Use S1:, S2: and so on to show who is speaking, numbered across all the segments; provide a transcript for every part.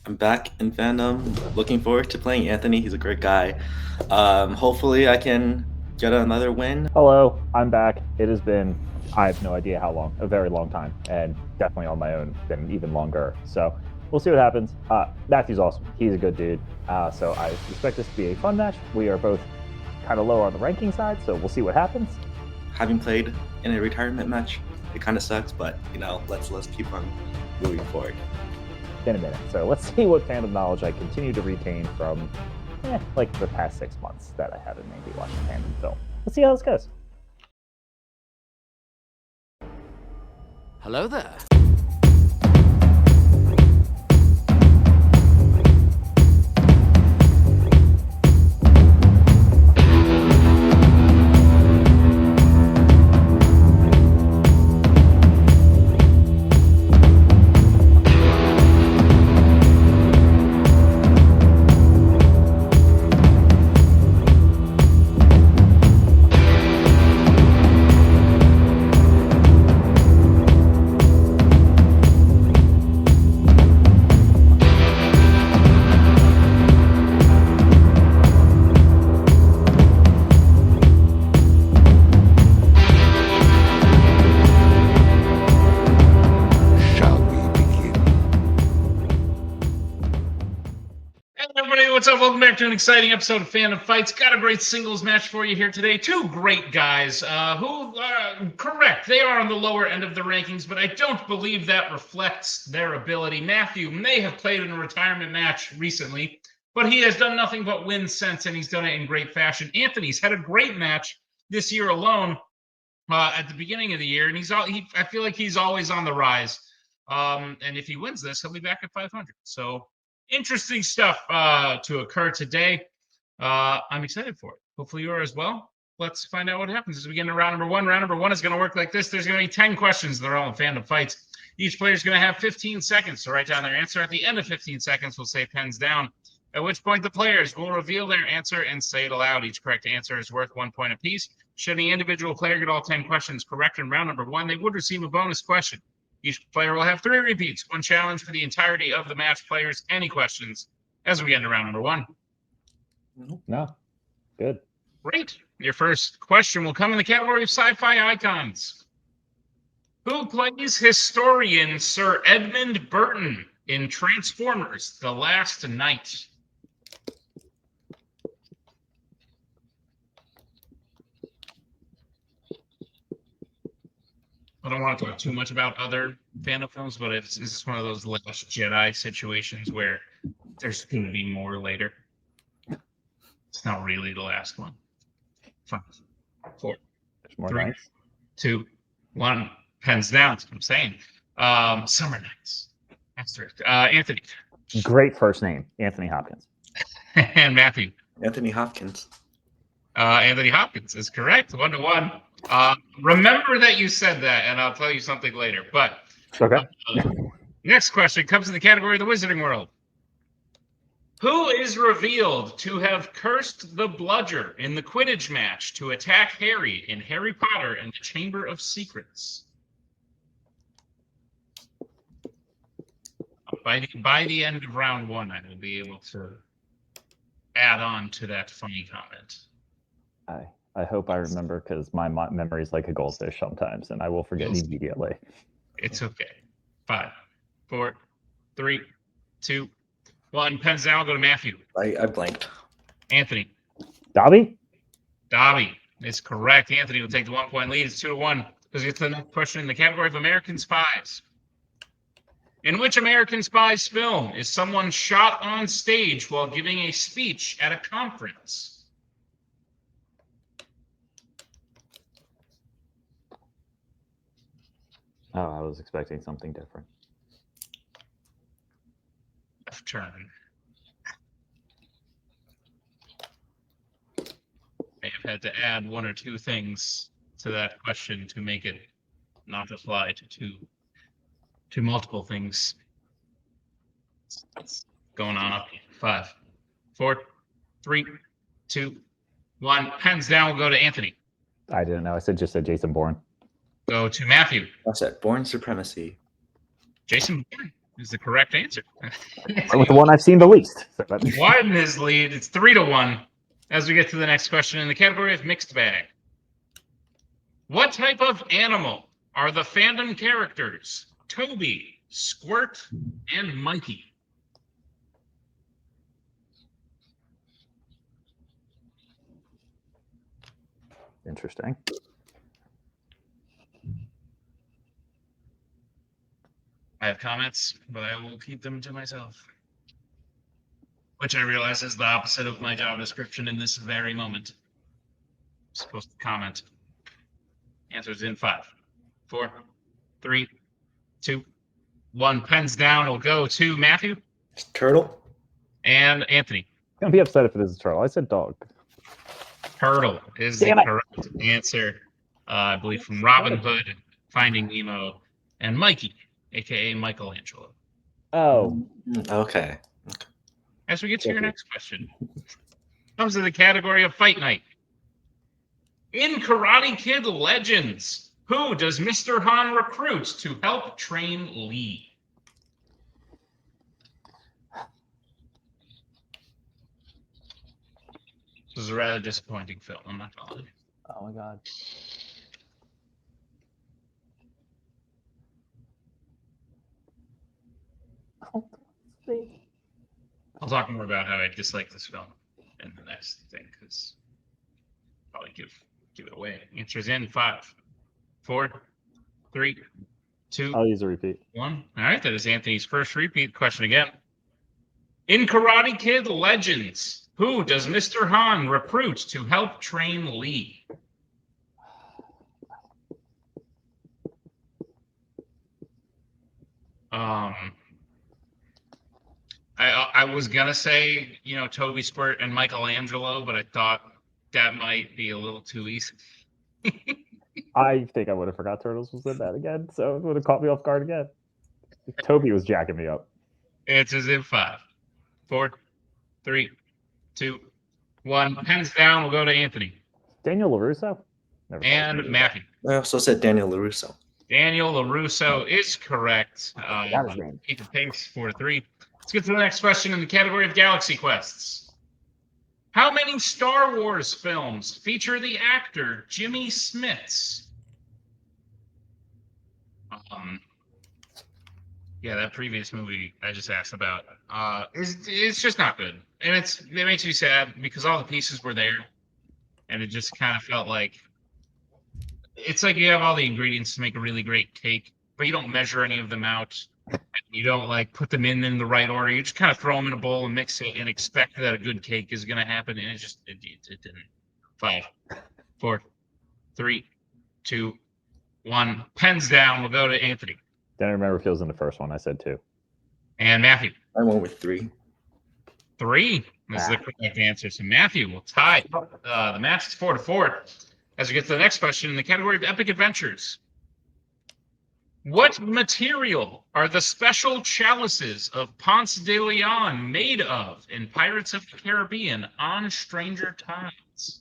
S1: I'm back in fandom. Looking forward to playing Anthony. He's a great guy. Hopefully, I can get another win.
S2: Hello, I'm back. It has been, I have no idea how long, a very long time, and definitely on my own, been even longer. So we'll see what happens. Matthew's awesome. He's a good dude. So I expect this to be a fun match. We are both kind of lower on the ranking side, so we'll see what happens.
S1: Having played in a retirement match, it kind of sucks, but let's keep on moving forward.
S2: In a minute. So let's see what fandom knowledge I continue to retain from like the past 6 months that I haven't maybe watched fandom film. Let's see how this goes.
S3: Hello there.
S4: What's up? Welcome back to an exciting episode of Fandom Fights. Got a great singles match for you here today. Two great guys who, correct, they are on the lower end of the rankings, but I don't believe that reflects their ability. Matthew may have played in a retirement match recently, but he has done nothing but win since, and he's done it in great fashion. Anthony's had a great match this year alone at the beginning of the year, and I feel like he's always on the rise. And if he wins this, he'll be back at 500. So interesting stuff to occur today. I'm excited for it. Hopefully you are as well. Let's find out what happens as we get into round number one. Round number one is going to work like this. There's going to be 10 questions that are all in Fandom Fights. Each player is going to have 15 seconds to write down their answer. At the end of 15 seconds, we'll say pens down, at which point the players will reveal their answer and say it aloud. Each correct answer is worth 1 point apiece. Should the individual player get all 10 questions correct in round number one, they would receive a bonus question. Each player will have 3 repeats, 1 challenge for the entirety of the match. Players, any questions as we get into round number one?
S2: No. Good.
S4: Great. Your first question will come in the category of sci-fi icons. Who plays historian Sir Edmund Burton in Transformers: The Last Knight? I don't want to talk too much about other Fandom films, but this is one of those Last Jedi situations where there's going to be more later. It's not really the last one. 5, 4, 3,
S2: nights.
S4: 2, 1. Pens down. That's what I'm saying. Summer Nights. Asterisk. Anthony.
S2: Great first name, Anthony Hopkins.
S4: And Matthew.
S1: Anthony Hopkins.
S4: Anthony Hopkins is correct. 1-1. Remember that you said that, and I'll tell you something later. But
S2: okay.
S4: Next question comes in the category of the Wizarding World. Who is revealed to have cursed the Bludger in the Quidditch match to attack Harry in Harry Potter and the Chamber of Secrets? By the end of round one, I will be able to add on to that funny comment.
S2: I hope I remember, because my memory is like a goldfish sometimes, and I will forget immediately.
S4: It's okay. 5, 4, 3, 2, 1. Pens down. I'll go to Matthew.
S1: I blanked.
S4: Anthony.
S2: Dobby?
S4: Dobby is correct. Anthony will take the 1 point lead. It's 2-1. Let's get to the next question in the category of American Spies. In which American Spies film is someone shot on stage while giving a speech at a conference?
S2: Oh, I was expecting something different.
S4: Left turn. May have had to add 1 or 2 things to that question to make it not apply to multiple things. It's going on up. 5, 4, 3, 2, 1. Pens down. We'll go to Anthony.
S2: I didn't know. I just said Jason Bourne.
S4: Go to Matthew.
S1: That's it. Born Supremacy.
S4: Jason Bourne is the correct answer.
S2: With the one I've seen the least. So
S4: Widen his lead. It's 3-1. As we get to the next question in the category of mixed bag. What type of animal are the fandom characters Toby, Squirt, and Mikey?
S2: Interesting.
S4: I have comments, but I will keep them to myself. Which I realize is the opposite of my job description in this very moment. I'm supposed to comment. Answers in 5, 4, 3, 2, 1. Pens down will go to Matthew.
S1: Turtle?
S4: And Anthony.
S2: I'm gonna be upset if it is a turtle. I said dog.
S4: Turtle is the correct answer. I believe from Robin Hood, Finding Nemo, and Mikey, aka Michelangelo.
S2: Oh.
S1: Okay.
S4: As we get to your next question, comes to the category of Fight Night. In Karate Kid Legends, who does Mr. Han recruit to help train Lee? This is a rather disappointing film, I'm not gonna lie.
S2: Oh my god.
S4: I'll talk more about how I dislike this film in the next thing, because probably give it away. Answers in 5, 4, 3, 2,
S2: I'll use a repeat.
S4: 1. All right, that is Anthony's first repeat question again. In Karate Kid Legends, who does Mr. Han recruit to help train Lee? I was gonna say, Toby, Squirt, and Michelangelo, but I thought that might be a little too easy.
S2: I think I would have forgot Turtles was in that again, so it would have caught me off guard again. Toby was jacking me up.
S4: Answers in 5, 4, 3, 2, 1. Pens down. We'll go to Anthony.
S2: Daniel LaRusso? Never
S4: And Matthew.
S1: I also said Daniel LaRusso.
S4: Daniel LaRusso is correct.
S2: That is name.
S4: Keep the pace, 4-3. Let's get to the next question in the category of Galaxy Quests. How many Star Wars films feature the actor Jimmy Smits? Yeah, that previous movie I just asked about. It's just not good, and it makes me sad because all the pieces were there, and it just kind of felt like it's like you have all the ingredients to make a really great cake, but you don't measure any of them out. You don't put them in the right order. You just kind of throw them in a bowl and mix it and expect that a good cake is going to happen. And it didn't. 5, 4, 3, 2, 1. Pens down. We'll go to Anthony.
S2: Didn't remember if it was in the first one. I said 2.
S4: And Matthew.
S1: I went with 3.
S4: 3 is the correct answer. So Matthew will tie the match. It's 4-4. As we get to the next question in the category of epic adventures. What material are the special chalices of Ponce de Leon made of in Pirates of the Caribbean on Stranger Tides?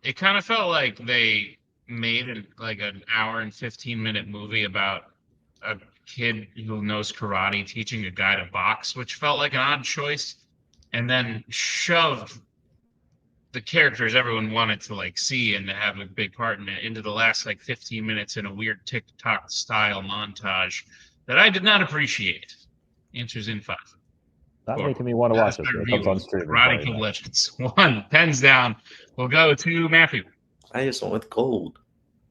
S4: It kind of felt like they made an hour and 15-minute movie about a kid who knows karate teaching a guy to box, which felt like an odd choice, and then shoved the characters everyone wanted to see and to have a big part in it into the last 15 minutes in a weird TikTok style montage that I did not appreciate. Answers in 5.
S2: Not making me want to watch this. It comes on stream.
S4: Karate Kid Legends. 1. Pens down. We'll go to Matthew.
S1: I just went with gold.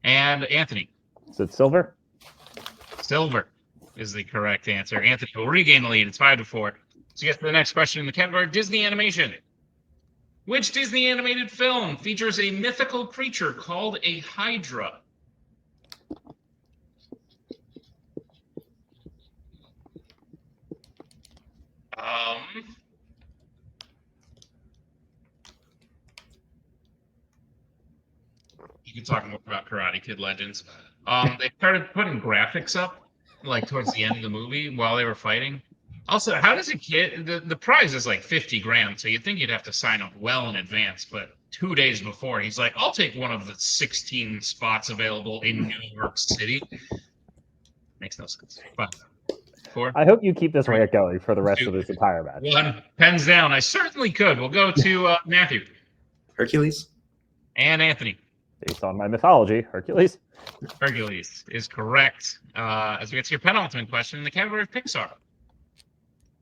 S4: And Anthony.
S2: Is it silver?
S4: Silver is the correct answer. Anthony will regain the lead. It's 5-4. So get to the next question in the category of Disney animation. Which Disney animated film features a mythical creature called a Hydra? You can talk more about Karate Kid Legends. They started putting graphics up towards the end of the movie while they were fighting. Also, how does a kid? The prize is $50 grand, so you'd think you'd have to sign up well in advance. But 2 days before. He's like, I'll take one of the 16 spots available in New York City. Makes no sense. 5, 4.
S2: I hope you keep this
S4: 3,
S2: rant going for the rest
S4: 2,
S2: of this entire match.
S4: 1. Pens down. I certainly could. We'll go to Matthew.
S1: Hercules?
S4: And Anthony.
S2: Based on my mythology, Hercules.
S4: Hercules is correct. As we get to your penultimate question in the category of Pixar.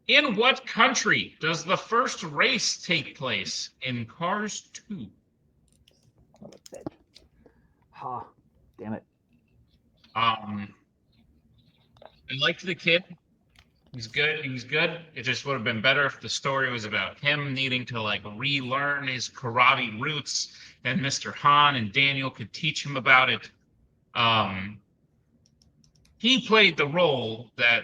S4: In what country does the first race take place in Cars 2?
S2: Ah, damn it.
S4: I liked the kid. He's good. He's good. It just would have been better if the story was about him needing to like relearn his karate roots, and Mr. Han and Daniel could teach him about it. He played the role that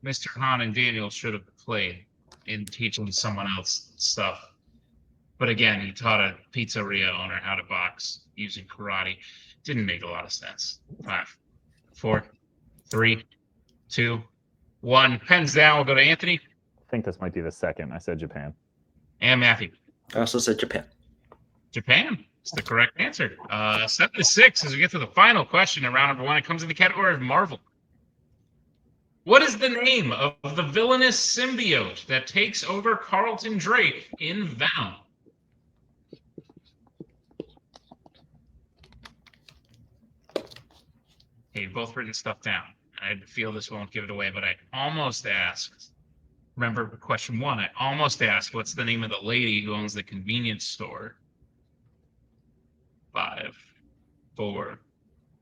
S4: Mr. Han and Daniel should have played in teaching someone else stuff. But again, he taught a pizzeria owner how to box using karate. Didn't make a lot of sense. 5, 4, 3, 2, 1. Pens down. We'll go to Anthony.
S2: I think this might be the second. I said Japan.
S4: And Matthew.
S1: I also said Japan.
S4: Japan is the correct answer. 7-6 as we get to the final question in round number 1. It comes in the category of Marvel. What is the name of the villainous symbiote that takes over Carlton Drake in Venom? Okay, you've both written stuff down. I feel this won't give it away, but I almost asked. Remember question 1, I almost asked what's the name of the lady who owns the convenience store? 5, 4,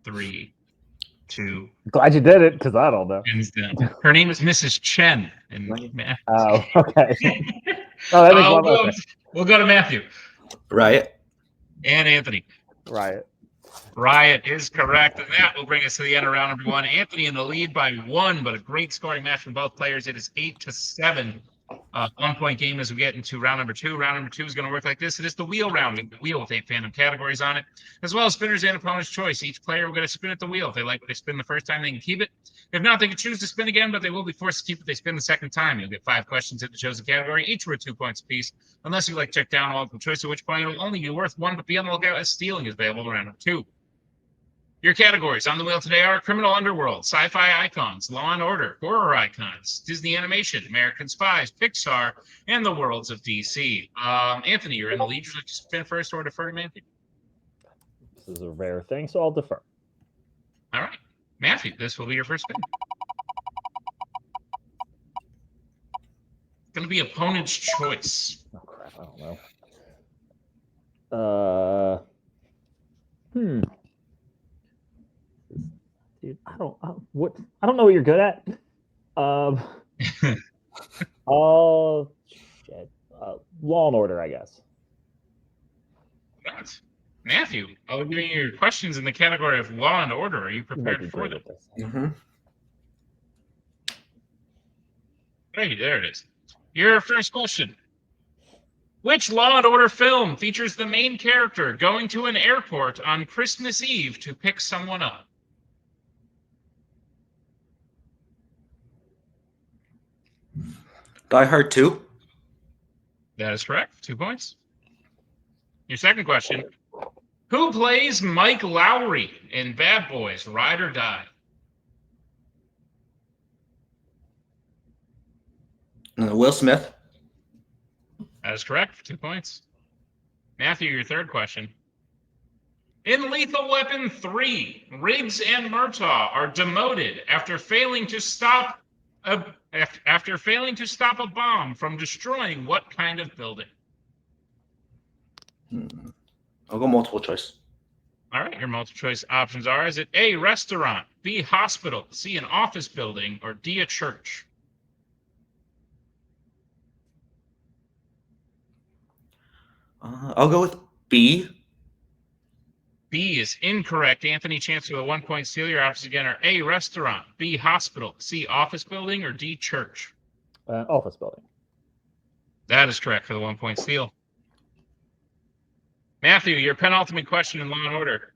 S4: 3, 2.
S2: Glad you did it, because I don't know.
S4: Her name is Mrs. Chen. And
S2: Oh, okay. Oh, that makes one more sense.
S4: We'll go to Matthew.
S1: Riot?
S4: And Anthony.
S2: Riot.
S4: Riot is correct, and that will bring us to the end of round number 1. Anthony in the lead by 1, but a great scoring match from both players. It is 8-7. 1-point game as we get into round number 2. Round number 2 is going to work like this. It is the wheel round. The wheel with 8 fandom categories on it, as well as spinners and opponent's choice. Each player will get to spin at the wheel. If they like what they spin the first time, they can keep it. If not, they can choose to spin again, but they will be forced to keep it. They spin the second time. You'll get 5 questions in the chosen category, each worth 2 points apiece. Unless you like check down all of the choice, at which point it will only be worth 1, but be on the lookout as stealing is available in round number 2. Your categories on the wheel today are Criminal Underworld, Sci-Fi Icons, Law & Order, Horror Icons, Disney Animation, American Spies, Pixar, and the Worlds of DC. Anthony, you're in the lead. Would you like to spin first or defer to Matthew?
S2: This is a rare thing, so I'll defer.
S4: All right. Matthew, this will be your first spin. It's going to be opponent's choice.
S2: Oh, crap. I don't know. Dude, I don't know what you're good at. Oh shit. Law and Order, I guess.
S4: Right. Matthew, I'll give you your questions in the category of Law and Order. Are you prepared for them?
S1: Mm-hmm.
S4: Hey, there it is. Your first question. Which Law and Order film features the main character going to an airport on Christmas Eve to pick someone up?
S1: Die Hard 2?
S4: That is correct. 2 points. Your second question. Who plays Mike Lowry in Bad Boys, Ride or Die?
S1: Will Smith?
S4: That is correct. 2 points. Matthew, your third question. In Lethal Weapon 3, Riggs and Murtaugh are demoted after failing to stop a bomb from destroying what kind of building?
S1: I'll go multiple choice.
S4: All right, your multiple choice options are: is it A, restaurant, B, hospital, C, an office building, or D, a church?
S1: I'll go with B.
S4: B is incorrect. Anthony, chance to a 1-point steal. Your options again are A, restaurant, B, hospital, C, office building, or D, church.
S2: Office building.
S4: That is correct for the 1-point steal. Matthew, your penultimate question in Law and Order.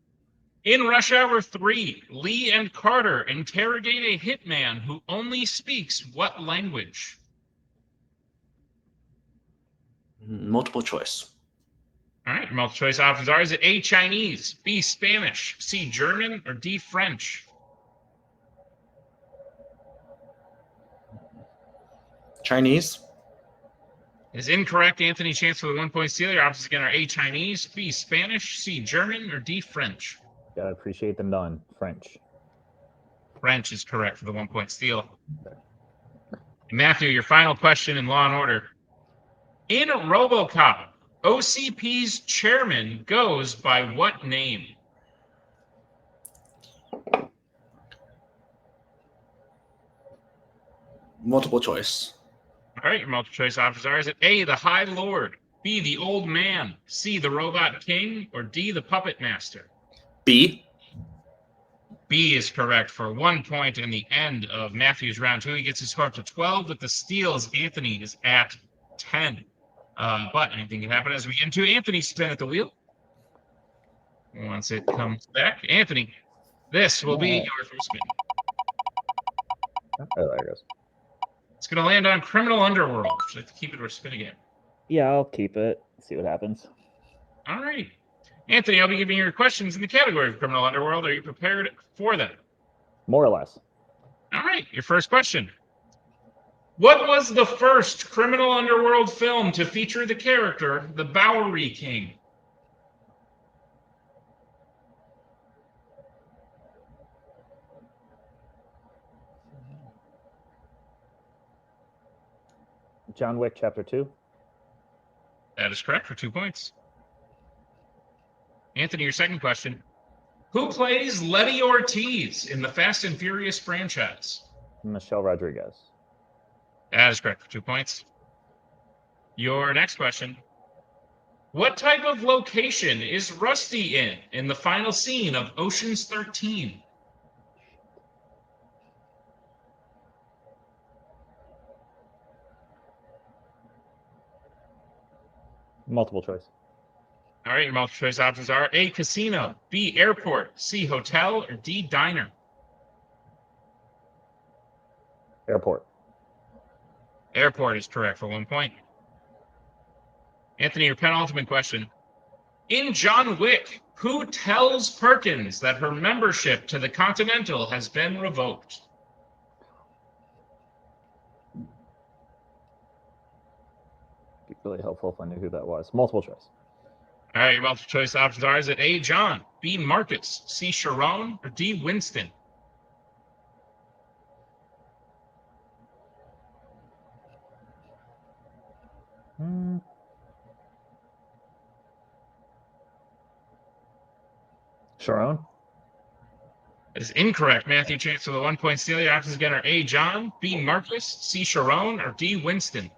S4: In Rush Hour 3, Lee and Carter interrogate a hitman who only speaks what language?
S1: Multiple choice.
S4: All right, your multiple choice options are: is it A, Chinese, B, Spanish, C, German, or D, French?
S1: Chinese.
S4: Is incorrect. Anthony, chance for the 1-point steal. Your options again are A, Chinese, B, Spanish, C, German, or D, French.
S2: Gotta appreciate the none. French.
S4: French is correct for the 1-point steal. Matthew, your final question in Law and Order. In RoboCop, OCP's chairman goes by what name?
S1: Multiple choice.
S4: All right, your multiple choice options are: is it A, the High Lord, B, the Old Man, C, the Robot King, or D, the Puppet Master?
S1: B.
S4: B is correct for 1 point in the end of Matthew's round 2. He gets his score up to 12 with the steals. Anthony is at 10. But anything can happen as we get into Anthony's spin at the wheel. Once it comes back, Anthony, this will be your first spin.
S2: Oh, there it goes.
S4: It's going to land on Criminal Underworld. Should I have to keep it or spin again?
S2: Yeah, I'll keep it. See what happens.
S4: All right. Anthony, I'll be giving you your questions in the category of Criminal Underworld. Are you prepared for them?
S2: More or less.
S4: All right. Your first question. What was the first Criminal Underworld film to feature the character, the Bowery King?
S2: John Wick Chapter 2.
S4: That is correct for 2 points. Anthony, your second question. Who plays Letty Ortiz in the Fast and Furious franchise?
S2: Michelle Rodriguez.
S4: That is correct for 2 points. Your next question. What type of location is Rusty in the final scene of Ocean's 13?
S2: Multiple choice.
S4: All right, your multiple choice options are A, casino, B, airport, C, hotel, or D, diner.
S2: Airport.
S4: Airport is correct for 1 point. Anthony, your penultimate question. In John Wick, who tells Perkins that her membership to the Continental has been revoked?
S2: Be really helpful if I knew who that was. Multiple choice.
S4: All right, your multiple choice options are: is it A, John, B, Marcus, C, Sharon, or D, Winston?
S2: Sharon?
S4: That is incorrect. Matthew, chance for the 1 point steal. Your options again are A, John, B, Marcus, C, Sharon, or D, Winston.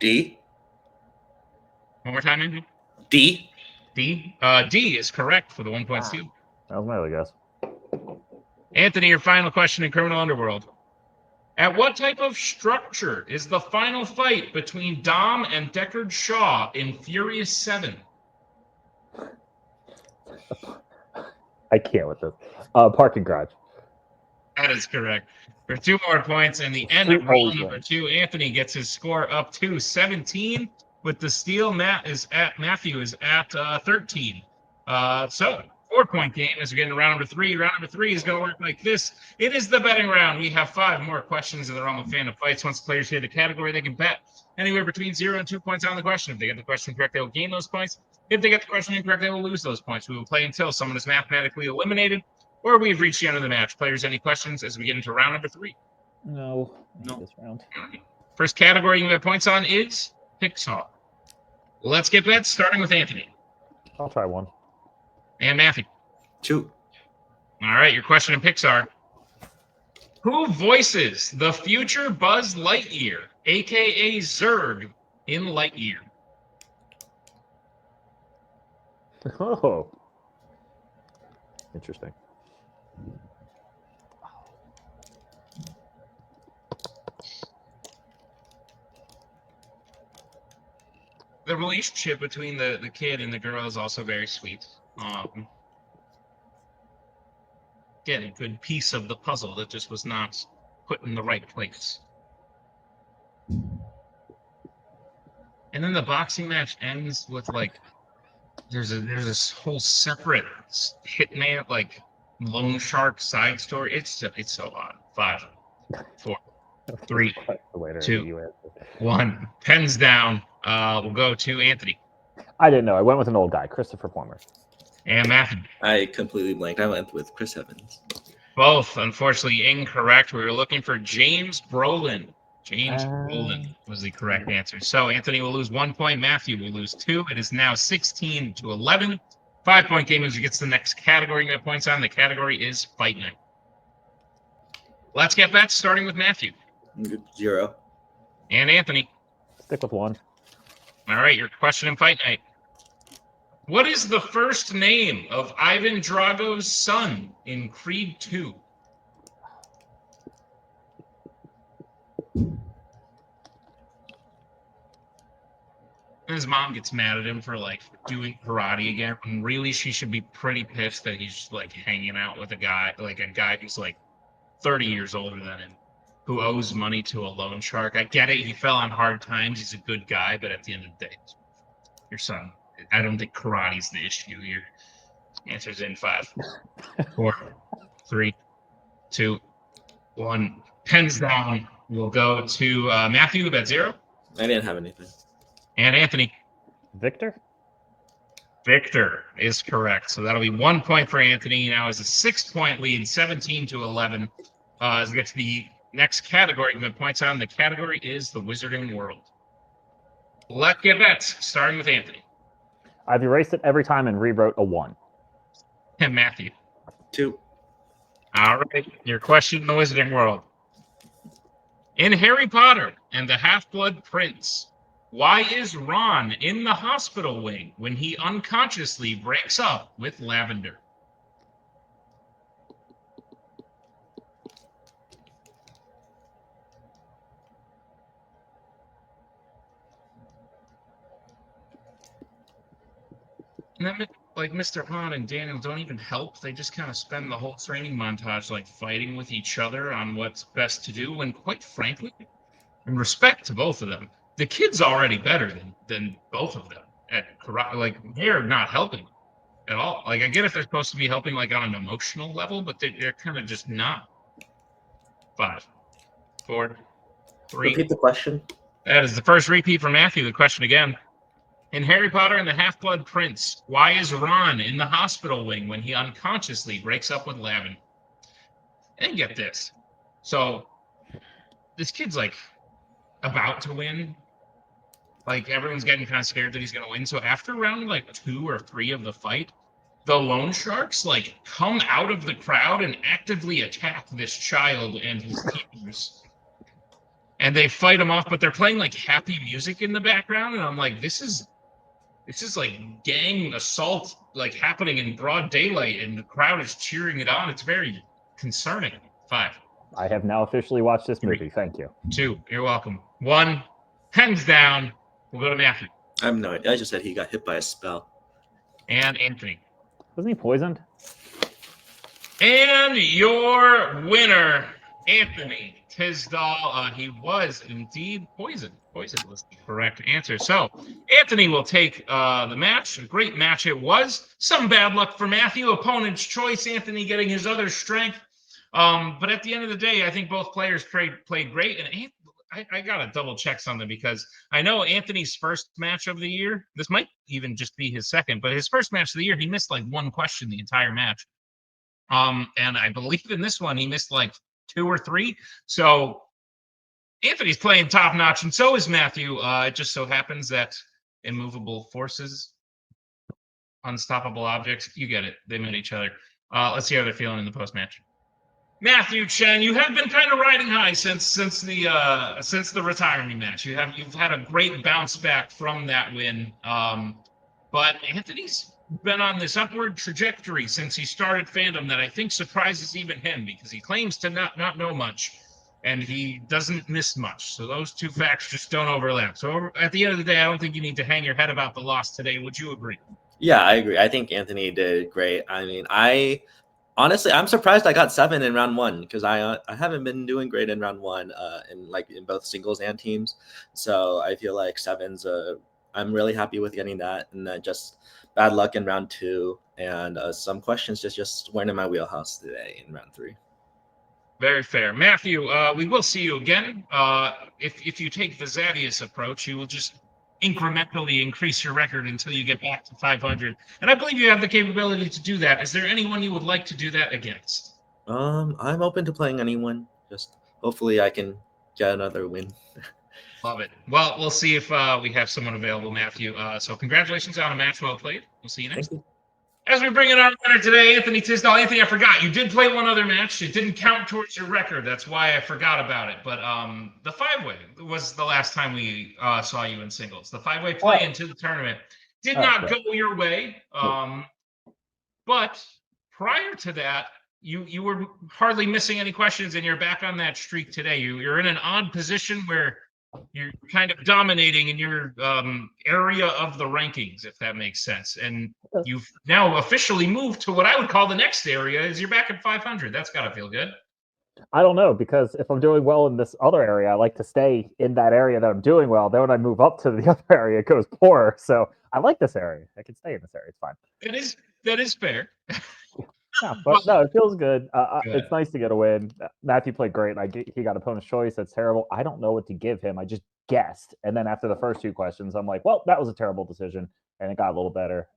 S1: D.
S4: One more time, Andrew.
S1: D.
S4: D. D is correct for the 1 point steal.
S2: That was my other guess.
S4: Anthony, your final question in Criminal Underworld. At what type of structure is the final fight between Dom and Deckard Shaw in Furious 7?
S2: I can't with this. Parking garage.
S4: That is correct. For 2 more points, and the end of round number 2, Anthony gets his score up to 17 with the steal. Matthew is at 13. So 4-point game as we get into round number 3. Round number 3 is going to work like this. It is the betting round. We have 5 more questions in the realm of Fandom Fights. Once players hear the category, they can bet anywhere between 0 and 2 points on the question. If they get the question correct, they will gain those points. If they get the question incorrect, they will lose those points. We will play until someone is mathematically eliminated or we've reached the end of the match. Players, any questions as we get into round number 3?
S2: No. This round.
S4: First category you have points on is Pixar. Let's get bets, starting with Anthony.
S2: I'll try one.
S4: And Matthew.
S1: 2.
S4: All right, your question in Pixar. Who voices the future Buzz Lightyear, a.k.a. Zurg, in Lightyear?
S2: Oh. Interesting.
S4: The relationship between the kid and the girl is also very sweet. Again, a good piece of the puzzle that just was not put in the right place. And then the boxing match ends with like there's this whole separate hitman like loan shark side story. It's so odd. 5, 4, 3,
S2: Later,
S4: 2,
S2: you answered.
S4: 1. Pens down. We'll go to Anthony
S2: I didn't know. I went with an old guy, Christopher Plummer.
S4: and Matthew.
S1: I completely blanked. I went with Chris Evans.
S4: Both, unfortunately, incorrect. We were looking for James Brolin. James Brolin was the correct answer. So Anthony will lose 1 point. Matthew will lose 2. It is now 16-11. 5-point game loser gets the next category you get points on. The category is Fight Night. Let's get bets, starting with Matthew.
S1: 0.
S4: And Anthony.
S2: Stick with 1.
S4: All right, your question in Fight Night. What is the first name of Ivan Drago's son in Creed 2? His mom gets mad at him for like doing karate again, when really she should be pretty pissed that he's like hanging out with a guy who's like 30 years older than him, who owes money to a loan shark. I get it, he fell on hard times, he's a good guy, but at the end of the day, your son. I don't think karate's the issue here. Answer's in 5, 4, 3, 2, 1. Pens down. We'll go to Matthew about 0.
S1: I didn't have anything.
S4: And Anthony.
S2: Victor?
S4: Victor is correct. So that'll be 1 point for Anthony. Now is a 6-point lead, 17-11. As we get to the next category, we have points on. The category is the Wizarding World. Let's get bets, starting with Anthony.
S2: I've erased it every time and rewrote a 1.
S4: And Matthew.
S1: 2.
S4: All right. Your question in the Wizarding World. In Harry Potter and the Half-Blood Prince, why is Ron in the hospital wing when he unconsciously breaks up with Lavender? And then, like, Mr. Han and Daniel don't even help. They just kind of spend the whole training montage, like, fighting with each other on what's best to do. When, quite frankly, in respect to both of them, the kid's already better than both of them at karate. Like, they're not helping at all. Like, I get if they're supposed to be helping, like, on an emotional level, but they're kind of just not. 5, 4, 3.
S1: Repeat the question.
S4: That is the first repeat from Matthew. The question again. In Harry Potter and the Half-Blood Prince, why is Ron in the hospital wing when he unconsciously breaks up with Lavin? And get this. So, this kid's, like, about to win. Like, everyone's getting kind of scared that he's going to win. So, after round, like, 2 or 3 of the fight, the loan sharks, like, come out of the crowd and actively attack this child and his teammates. And they fight him off, but they're playing, like, happy music in the background. And I'm like, this is like gang assault, like, happening in broad daylight, and the crowd is cheering it on. It's very concerning. 5.
S2: I have now officially watched this
S4: 3,
S2: movie. Thank you.
S4: 2. You're welcome. 1. Hands down. We'll go to Matthew.
S1: I have no idea. I just said he got hit by a spell.
S4: And Anthony.
S2: Wasn't he poisoned?
S4: And your winner, Anthony Tisdall. He was indeed poisoned. Poison was the correct answer. So Anthony will take the match. A great match it was. Some bad luck for Matthew. Opponent's choice. Anthony getting his other strength. But at the end of the day, I think both players played great. And I got to double check something, because I know Anthony's first match of the year, this might even just be his second, but his first match of the year, he missed like one question the entire match. And I believe in this one, he missed like 2 or 3. So Anthony's playing top notch, and so is Matthew. It just so happens that immovable forces, unstoppable objects, you get it. They met each other. Let's see how they're feeling in the post match. Matthew, Chen, you have been kind of riding high since the retirement match. You've had a great bounce back from that win. But Anthony's been on this upward trajectory since he started Fandom that I think surprises even him, because he claims to not know much, and he doesn't miss much. So those two facts just don't overlap. So at the end of the day, I don't think you need to hang your head about the loss today. Would you agree?
S1: Yeah, I agree. I think Anthony did great. I mean, I Honestly, I'm surprised I got 7 in round 1 because I haven't been doing great in round 1 in both singles and teams. So I feel like 7's I'm really happy with getting that, and then just bad luck in round 2 and some questions just weren't in my wheelhouse today in round 3.
S4: Very fair. Matthew, we will see you again. If you take the Zadius approach, you will just incrementally increase your record until you get back to 500. And I believe you have the capability to do that. Is there anyone you would like to do that against?
S1: I'm open to playing anyone. Just hopefully I can get another win.
S4: Love it. Well, we'll see if we have someone available, Matthew. So congratulations on a match well played. We'll see you next
S1: Thank
S4: time.
S1: you.
S4: As we bring in our winner today, Anthony Tisdall. Anthony, I forgot. You did play one other match. It didn't count towards your record. That's why I forgot about it. But the five-way was the last time we saw you in singles. The five-way play into the tournament did not go your way. But prior to that, you were hardly missing any questions, and you're back on that streak today. You're in an odd position where you're kind of dominating in your area of the rankings, if that makes sense. And you've now officially moved to what I would call the next area. Is you're back at 500. That's got to feel good.
S2: I don't know, because if I'm doing well in this other area, I like to stay in that area that I'm doing well. Then when I move up to the other area, it goes poorer. So I like this area. I can stay in this area. It's fine.
S4: That is fair.
S2: Yeah, but no, it feels good.
S4: Good.
S2: It's nice to get a win. Matthew played great. He got opponent's choice. That's terrible. I don't know what to give him. I just guessed. And then after the first 2 questions, I'm like, well, that was a terrible decision. And it got a little better.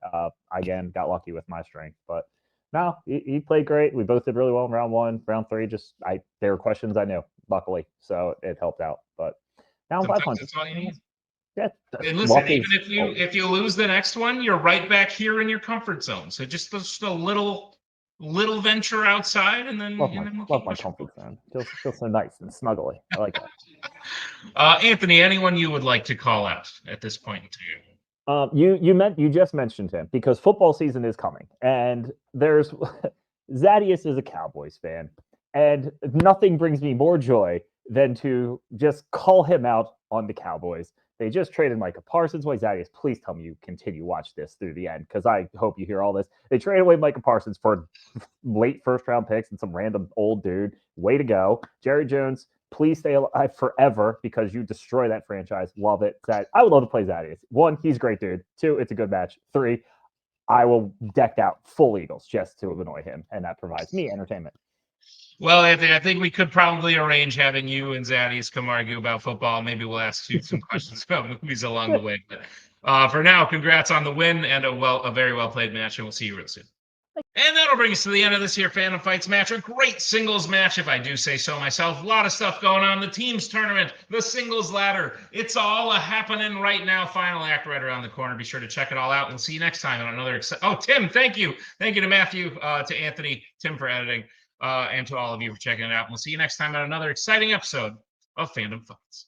S2: Again, got lucky with my strength. But no, he played great. We both did really well in round 1. Round 3, there were questions I knew, luckily. So it helped out. But now I'm 500.
S4: That's all you need.
S2: Yeah,
S4: and listen, even if you lose the next one, you're right back here in your comfort zone. So just a little venture outside, and then
S2: love my comfort zone. Feels so nice and snuggly. I like
S4: that. Anthony, anyone you would like to call out at this point in time?
S2: You just mentioned him because football season is coming, and there's Zadius is a Cowboys fan, and nothing brings me more joy than to just call him out on the Cowboys. They just traded Micah Parsons away. Zadius, please tell me you continue watch this through the end, because I hope you hear all this. They traded away Micah Parsons for late first-round picks and some random old dude. Way to go. Jerry Jones, please stay alive forever because you destroy that franchise. Love it. I would love to play Zadius. 1, he's a great dude. 2, it's a good match. 3, I will deck out full Eagles just to annoy him, and that provides me entertainment.
S4: Well, Anthony, I think we could probably arrange having you and Zadius come argue about football. Maybe we'll ask you some questions about movies along the way. But for now, congrats on the win and a very well played match, and we'll see you real soon. And that'll bring us to the end of this here Fandom Fights match. A great singles match, if I do say so myself. A lot of stuff going on. The teams tournament, the singles ladder. It's all happening right now. Final act right around the corner. Be sure to check it all out. We'll see you next time on another. Tim, thank you. Thank you to Matthew, to Anthony, Tim for editing. And to all of you for checking it out. We'll see you next time on another exciting episode of Fandom Fights.